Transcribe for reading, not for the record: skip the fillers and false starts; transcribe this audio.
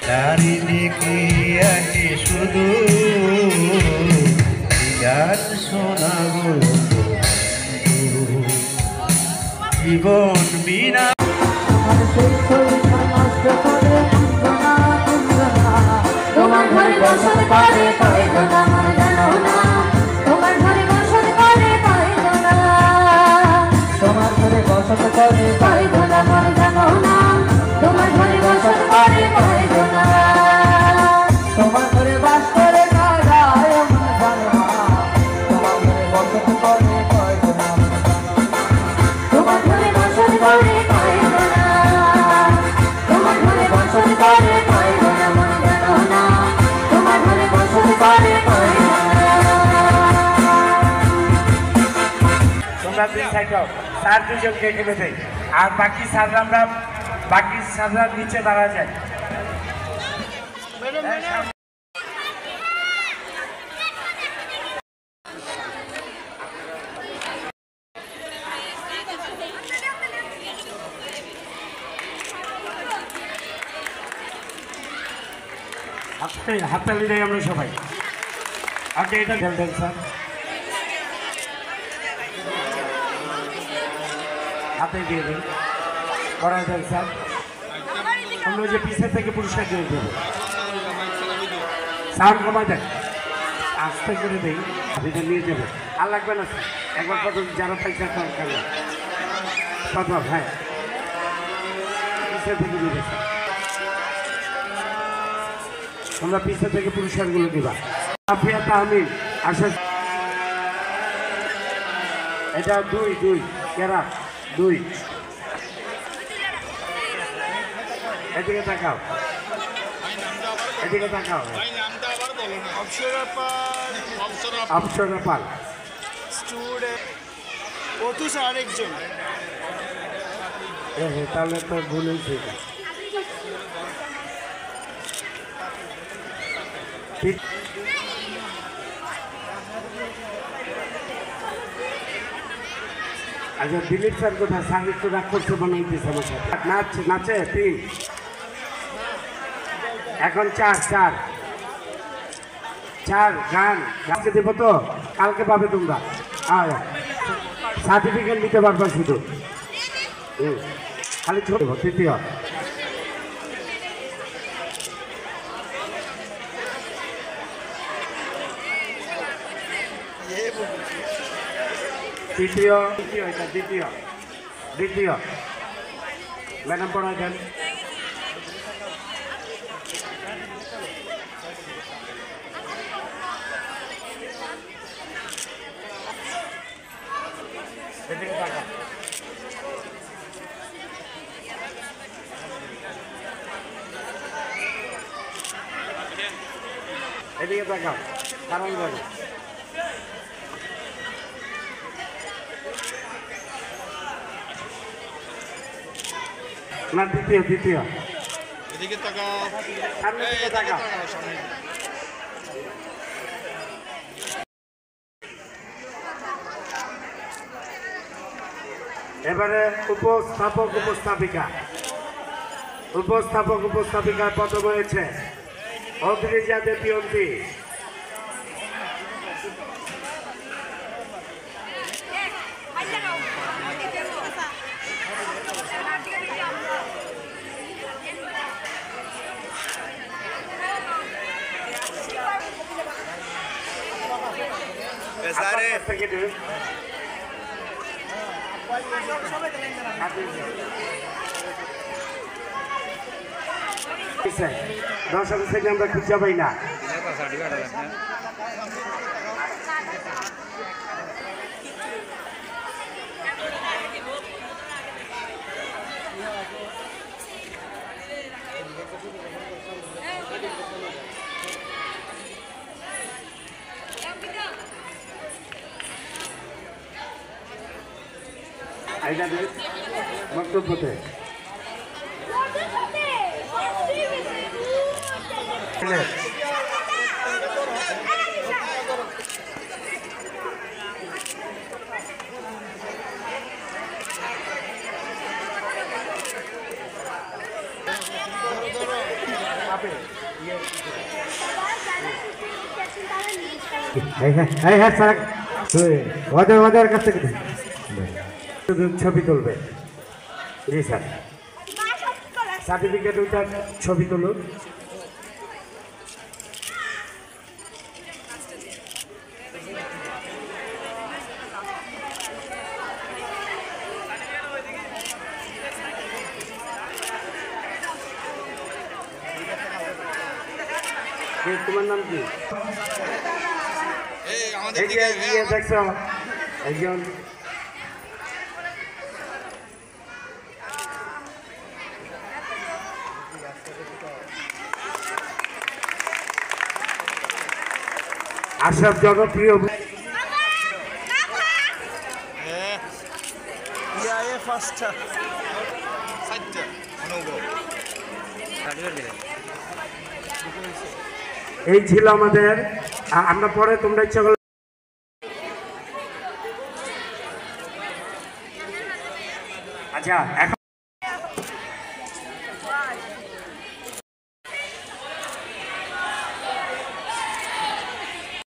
চারিদিকে আছে শুধু গান শোনাবো জীবন বিনা তোমার ঘরে বসত করে পাইতো না আমার জানো না তোমার ঘরে বসত করে পাইতো না তোমার ঘরে বসত করে পাইতো না আমার জানো না তোমার ঘরে বসত করে পাইতো না তোমার ঘরে বাস করে না যায় আমার জানো না তোমার ঘরে বসত করে পাইতো না তোমার ঘরে বসত করে পাইতো না তোমার ঘরে বসত করে পাইতো না আমার জানো না তোমার ঘরে বসত করে পাইতো না তোমরা দুই সাইড দাও স্যার দুজনকে এখানে দেয় আর বাকি স্যাররা নিচে দাঁড়া যায় হাততালি দেয় আমরা সবাই আগে এটা খেলতেন স্যার হাতে দিয়ে দিন করা দেন স্যার আমরা যে পিছের থেকে পুরস্কার দিয়ে দেবো সাউন্ড কমাই দেন আস্তে করে দেই এটা নিয়ে যাবে আর লাগবে না স্যার একবার কত যারা পাইছে কত হ্যাঁ পিছের থেকে দিবে স্যার তোমরা পিছের থেকে পুরস্কারগুলো দিবা আফিয়া তাহমিদ আসে এটা দুই কেরা দুই এদিকে তাকাও অপসরা পাল স্টুডেন্ট আরেকজন তাহলে তো ভুল হয়েছে আচ্ছা দিলীপ স্যার কোথায় সাহিত্য রাগ করছে বানাইতেছে আমার সাথে নাচে তিন এখন চার গান গানকে দেবো তো কালকে পাবে তোমরা সার্টিফিকেট নিতে পারবা শুধু খালি ছোট তৃতীয় দ্বিতীয় ম্যাডাম পড়ায় দেন এদিকে তাকাও কারণ যাবে না দ্বিতীয় এদিকে তাকাও সামনে দিকে তাকাও এবারে উপস্থাপক উপস্থাপিকার প্রথম হয়েছে অদ্রিজা দেবী দর্শক থেকে আমরা খুঁজে পাই না বক্তব্যতে হ্যাঁ স্যার ওদের কাছ থেকে শুধু ছবি তুলবে জি স্যার সার্টিফিকেট ওইটার ছবি তুলুন তোমার নাম কি এই আমাদের এই যে দেখছো একজন আশরাফ জনপ্রিয় ফার্স্টটা সাইডটা অনুভব এই ছিল আমাদের আমরা পরে তোমরা ইচ্ছা করলে আচ্ছা এখন